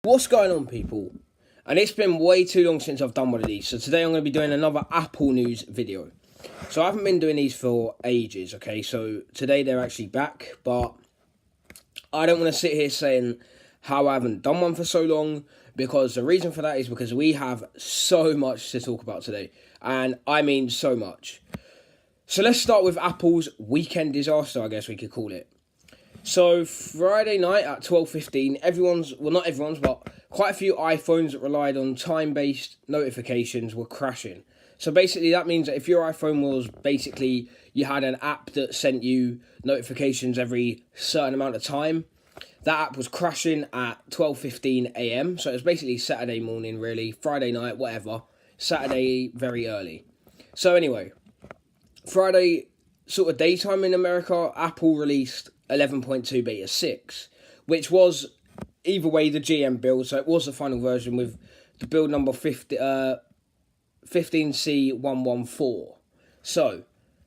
What's going on, people? And it's been way too long since I've done one of these, so today I'm going to be doing another Apple news video. So I haven't been doing these for ages, okay? So today they're actually back, but I don't want to sit here saying how I haven't done one for so long, because the reason for that is because we have so much to talk about today, and I mean so much. So let's start with Apple's weekend disaster, I guess we could call it. So Friday night at 12:15, not everyone's, but quite a few iPhones that relied on time-based notifications were crashing. So basically that means that if your iPhone was basically, you had an app that sent you notifications every certain amount of time, that app was crashing at 12:15 a.m. So it was basically Saturday morning, really, Friday night, whatever, Saturday very early. So anyway, Friday sort of daytime in America, Apple released 11.2 beta 6, which was either way the GM build, so it was the final version with the build number 15C114. So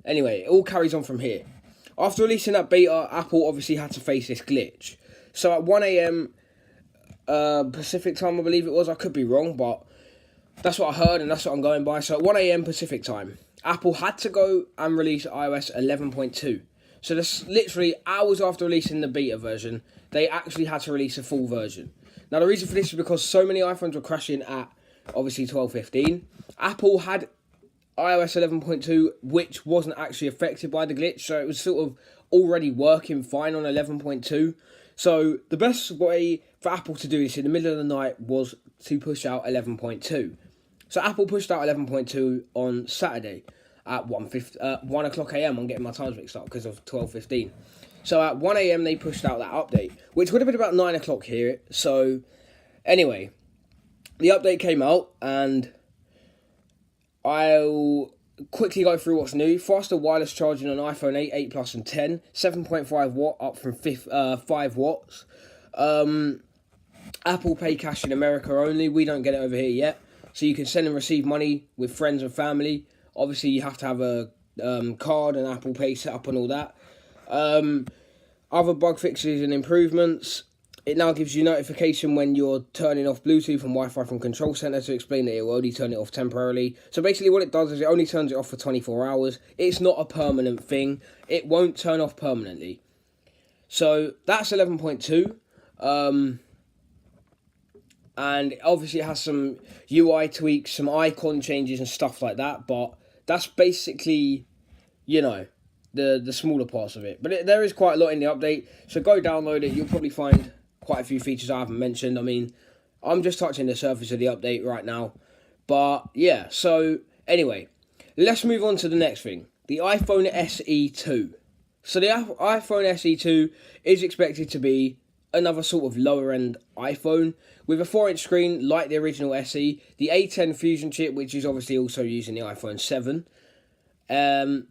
anyway, it all carries on from here. After releasing that beta, Apple obviously had to face this glitch. So at 1 a.m. Pacific time, I believe it was, I could be wrong, but that's what I heard and that's what I'm going by. So at 1 a.m. Pacific time, Apple had to go and release iOS 11.2. So that's literally hours after releasing the beta version, they actually had to release a full version. Now the reason for this is because so many iPhones were crashing at obviously 12:15. Apple had iOS 11.2, which wasn't actually affected by the glitch, so it was sort of already working fine on 11.2. So the best way for Apple to do this in the middle of the night was to push out 11.2. So Apple pushed out 11.2 on Saturday at 1 o'clock a.m. I'm getting my times mixed up because of 12:15. So at 1 a.m. they pushed out that update, which would have been about 9 o'clock here. So anyway, the update came out, and I'll quickly go through what's new. Faster wireless charging on iPhone 8, 8 Plus and 10. 7.5 watt up from 5 watts. Apple Pay Cash in America only. We don't get it over here yet. So you can send and receive money with friends and family. Obviously, you have to have a card and Apple Pay set up and all that. Other bug fixes and improvements. It now gives you notification when you're turning off Bluetooth and Wi-Fi from Control Center to explain that it will only turn it off temporarily. So basically what it does is it only turns it off for 24 hours. It's not a permanent thing. It won't turn off permanently. So that's 11.2. And obviously it has some UI tweaks, some icon changes and stuff like that. But that's basically, the smaller parts of it. But there is quite a lot in the update. So go download it. You'll probably find quite a few features I haven't mentioned. I mean, I'm just touching the surface of the update right now. But yeah, so anyway, let's move on to the next thing. The iPhone SE 2. So the iPhone SE 2 is expected to be another sort of lower end iPhone with a 4-inch screen like the original SE, the A10 Fusion chip, which is obviously also used in the iPhone 7, the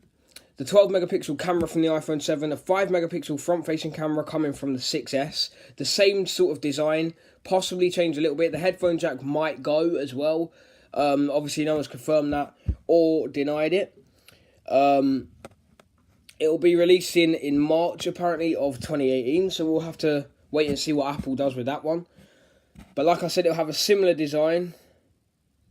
12 megapixel camera from the iPhone 7, a 5 megapixel front facing camera coming from the 6S, the same sort of design, possibly change a little bit. The headphone jack might go as well. Obviously no one's confirmed that or denied it. It will be released in March apparently of 2018, so we'll have to wait and see what Apple does with that one. But like I said, it'll have a similar design.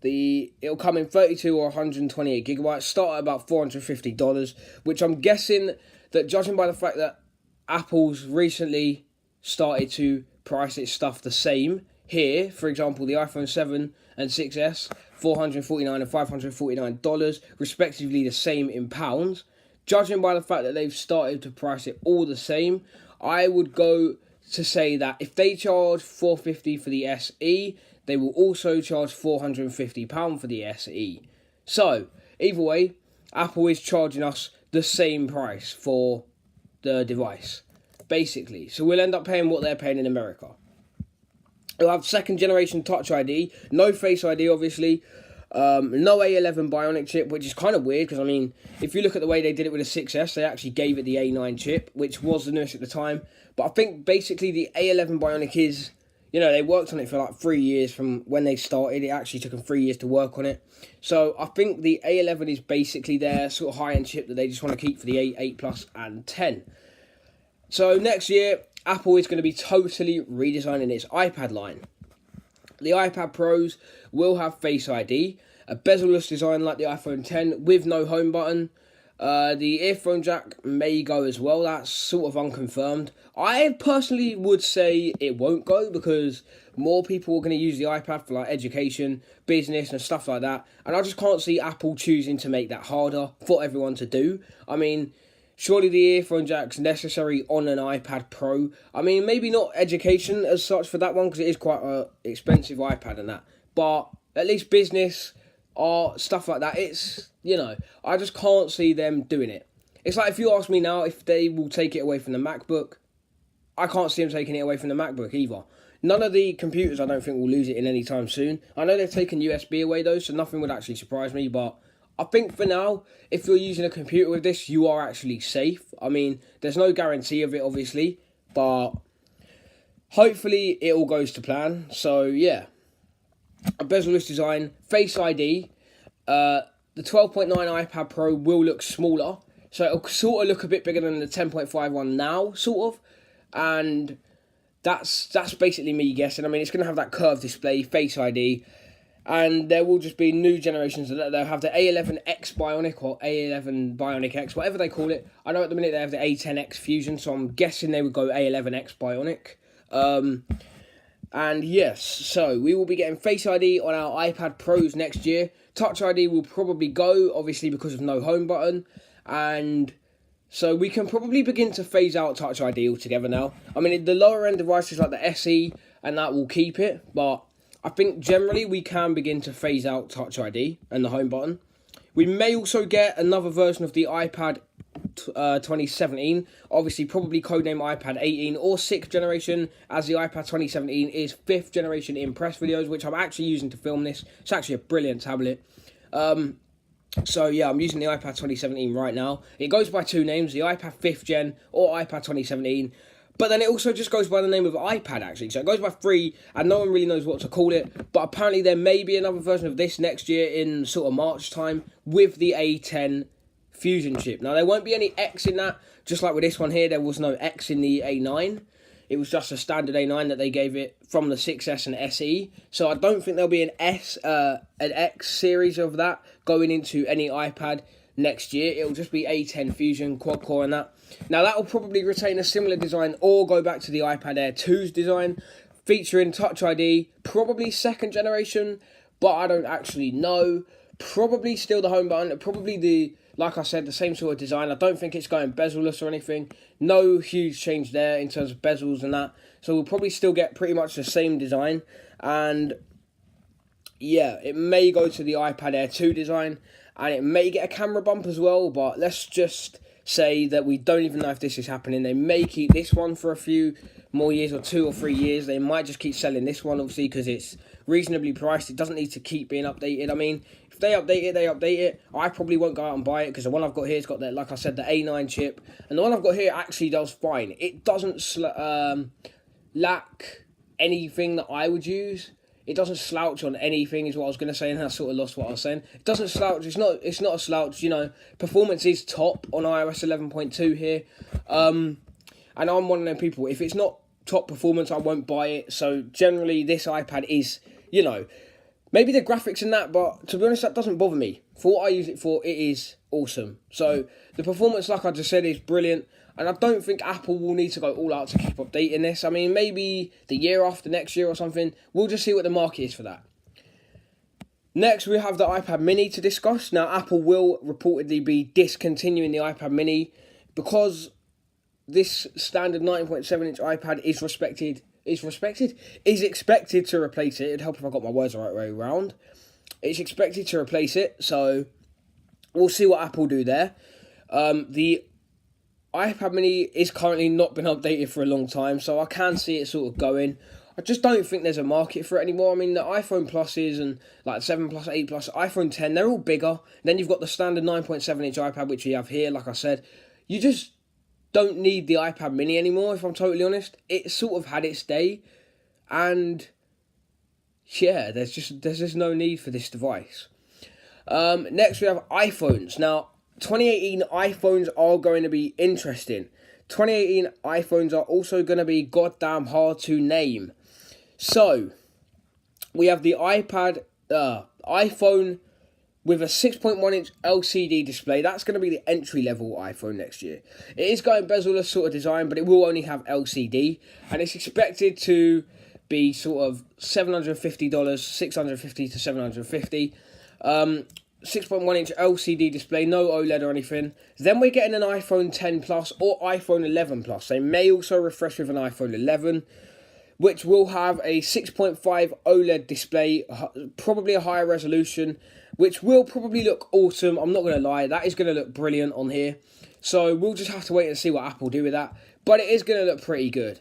It'll come in 32 or 128 gigabytes, start at about $450, which I'm guessing that, judging by the fact that Apple's recently started to price its stuff the same here, for example, the iPhone 7 and 6S, $449 and $549, respectively the same in pounds. Judging by the fact that they've started to price it all the same, I would go to say that if they charge $450 for the SE, they will also charge £450 for the SE. So, either way, Apple is charging us the same price for the device, basically. So we'll end up paying what they're paying in America. It'll have second generation Touch ID, no Face ID obviously, no A11 Bionic chip, which is kind of weird because, I mean, if you look at the way they did it with the 6S, they actually gave it the A9 chip, which was the newest at the time. But I think basically the A11 Bionic is, they worked on it for like 3 years from when they started. It actually took them 3 years to work on it. So I think the A11 is basically their sort of high-end chip that they just want to keep for the 8, 8 Plus and 10. So next year, Apple is going to be totally redesigning its iPad line. The iPad Pros will have Face ID, a bezel-less design like the iPhone 10 with no home button. The earphone jack may go as well. That's sort of unconfirmed. I personally would say it won't go because more people are going to use the iPad for like education, business and stuff like that. And I just can't see Apple choosing to make that harder for everyone to do. I mean, surely the earphone jack's necessary on an iPad Pro. I mean, maybe not education as such for that one because it is quite an expensive iPad and that. But at least business, art, stuff like that, it's, I just can't see them doing it. It's like if you ask me now if they will take it away from the MacBook, I can't see them taking it away from the MacBook either. None of the computers I don't think will lose it in any time soon. I know they've taken USB away though, so nothing would actually surprise me, but I think for now, if you're using a computer with this, you are actually safe. I mean, there's no guarantee of it, obviously, but hopefully it all goes to plan. So, yeah, a bezel-less design, Face ID. The 12.9 iPad Pro will look smaller, so it'll sort of look a bit bigger than the 10.5 one now, sort of, and that's basically me guessing. I mean, it's going to have that curved display, Face ID, and there will just be new generations. They'll have the A11X Bionic or A11 Bionic X, whatever they call it. I know at the minute they have the A10X Fusion, so I'm guessing they would go A11X Bionic. And yes, so we will be getting Face ID on our iPad Pros next year. Touch ID will probably go, obviously, because of no home button. And so we can probably begin to phase out Touch ID altogether now. I mean, the lower end devices like the SE and that will keep it, but I think generally we can begin to phase out Touch ID and the home button. We may also get another version of the iPad 2017, obviously probably codename iPad 18 or 6th generation, as the iPad 2017 is 5th generation in press videos, which I'm actually using to film this. It's actually a brilliant tablet. So yeah, I'm using the iPad 2017 right now. It goes by two names, the iPad 5th gen or iPad 2017. But then it also just goes by the name of iPad, actually. So it goes by 3, and no one really knows what to call it. But apparently there may be another version of this next year in sort of March time with the A10 Fusion chip. Now, there won't be any X in that. Just like with this one here, there was no X in the A9. It was just a standard A9 that they gave it from the 6S and SE. So I don't think there'll be an X series of that going into any iPad next year. It'll just be A10 Fusion, quad core and that. Now, that will probably retain a similar design or go back to the iPad Air 2's design, featuring Touch ID, probably 2nd generation, but I don't actually know. Probably still the home button, probably like I said, the same sort of design. I don't think it's going bezel-less or anything. No huge change there in terms of bezels and that. So we'll probably still get pretty much the same design. And yeah, it may go to the iPad Air 2 design. And it may get a camera bump as well. But let's just say that we don't even know if this is happening. They may keep this one for a few more years or 2 or 3 years. They might just keep selling this one, obviously, because it's reasonably priced. It doesn't need to keep being updated. I mean, if they update it, they update it. I probably won't go out and buy it because the one I've got here has got, like I said, the A9 chip. And the one I've got here actually does fine. It doesn't lack anything that I would use. It doesn't slouch on anything is what I was going to say, and I sort of lost what I was saying. It doesn't slouch. It's not a slouch, Performance is top on iOS 11.2 here. And I'm one of them people, if it's not top performance, I won't buy it. So generally, this iPad is, maybe the graphics and that, but to be honest, that doesn't bother me. For what I use it for, it is awesome. So the performance, like I just said, is brilliant. And I don't think Apple will need to go all out to keep updating this. I mean, maybe the year after, next year or something. We'll just see what the market is for that. Next, we have the iPad mini to discuss. Now, Apple will reportedly be discontinuing the iPad mini because this standard 9.7-inch iPad is expected to replace it. It'd help if I got my words the right way around. It's expected to replace it, so we'll see what Apple do there. The iPad mini is currently not been updated for a long time, so I can see it sort of going. I just don't think there's a market for it anymore. I mean, the iPhone Pluses and like 7 Plus, 8 Plus, iPhone 10, they're all bigger. Then you've got the standard 9.7-inch iPad, which we have here, like I said. You just don't need the iPad mini anymore, if I'm totally honest. It sort of had its day, and yeah, there's just no need for this device. Next, we have iPhones. Now, 2018 iPhones are going to be interesting. 2018 iPhones are also going to be goddamn hard to name. So, we have the iPhone with a 6.1-inch LCD display. That's going to be the entry-level iPhone next year. It is going bezel-less sort of design, but it will only have LCD. And it's expected to be sort of $750, $650 to $750. 6.1-inch LCD display, no OLED or anything. Then we're getting an iPhone 10 Plus or iPhone 11 Plus. They may also refresh with an iPhone 11, which will have a 6.5 OLED display, probably a higher resolution, which will probably look awesome. I'm not going to lie, that is going to look brilliant on here. So we'll just have to wait and see what Apple do with that. But it is going to look pretty good.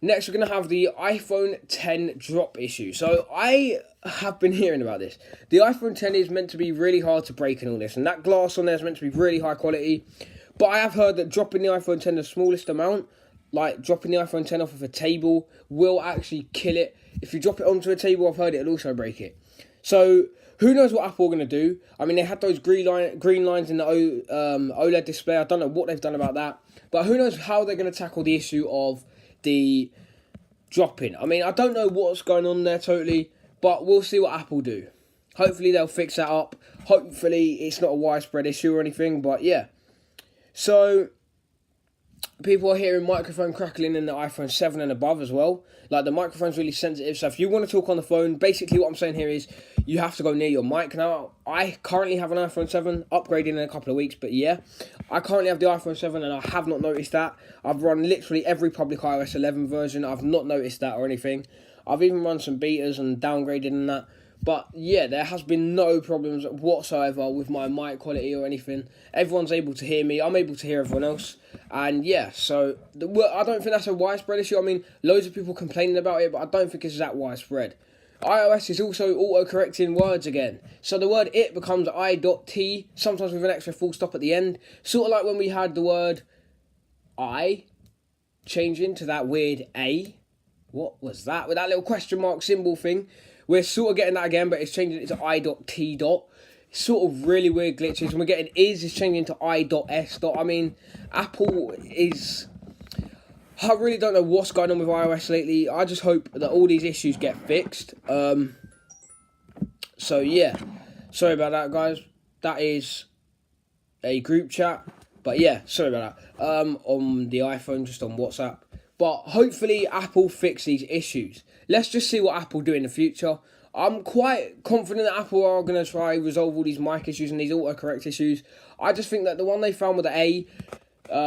Next, we're going to have the iPhone 10 drop issue. So I have been hearing about this. The iPhone 10 is meant to be really hard to break and all this. And that glass on there is meant to be really high quality. But I have heard that dropping the iPhone 10 the smallest amount, like dropping the iPhone 10 off of a table, will actually kill it. If you drop it onto a table, I've heard it'll also break it. So who knows what Apple are going to do? I mean, they had those green lines in the OLED display. I don't know what they've done about that. But who knows how they're going to tackle the issue of the dropping. I mean, I don't know what's going on there totally, but we'll see what Apple do. Hopefully they'll fix that up. Hopefully it's not a widespread issue or anything, but yeah. So people are hearing microphone crackling in the iPhone 7 and above as well. Like, the microphone's really sensitive, so if you want to talk on the phone, basically what I'm saying here is you have to go near your mic. Now, I currently have an iPhone 7, upgrading in a couple of weeks, but yeah, I currently have the iPhone 7 and I have not noticed that. I've run literally every public iOS 11 version. I've not noticed that or anything. I've even run some betas and downgraded and that. But yeah, there has been no problems whatsoever with my mic quality or anything. Everyone's able to hear me. I'm able to hear everyone else. And yeah, so I don't think that's a widespread issue. I mean, loads of people complaining about it, but I don't think it's that widespread. iOS is also auto-correcting words again. So the word it becomes I.T, sometimes with an extra full stop at the end. Sort of like when we had the word I changing to that weird A. What was that? With that little question mark symbol thing. We're sort of getting that again, but it's changing it to I.T. It's sort of really weird glitches. And we're getting is changing to I.S. I mean, Apple is... I really don't know what's going on with iOS lately. I just hope that all these issues get fixed. So yeah, sorry about that, guys. That is a group chat. But yeah, sorry about that. On the iPhone, just on WhatsApp. But hopefully Apple fix these issues. Let's just see what Apple do in the future. I'm quite confident that Apple are going to try resolve all these mic issues and these autocorrect issues. I just think that the one they found with the A,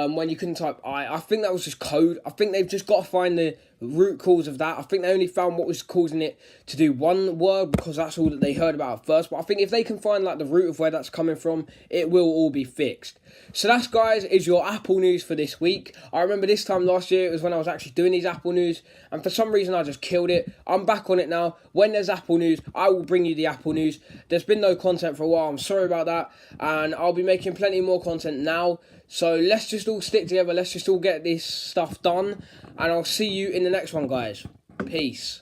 when you couldn't type I think that was just code. I think they've just got to find the root cause of that. I think they only found what was causing it to do one word because that's all that they heard about at first. But I think if they can find like the root of where that's coming from, it will all be fixed. So that's, guys, is your Apple news for this week. I remember this time last year, it was when I was actually doing these Apple news, and for some reason I just killed it. I'm back on it now. When there's Apple news, I will bring you the Apple news. There's been no content for a while, I'm sorry about that, and I'll be making plenty more content now. So let's just all stick together, let's just all get this stuff done, and I'll see you in the next one, guys. Peace.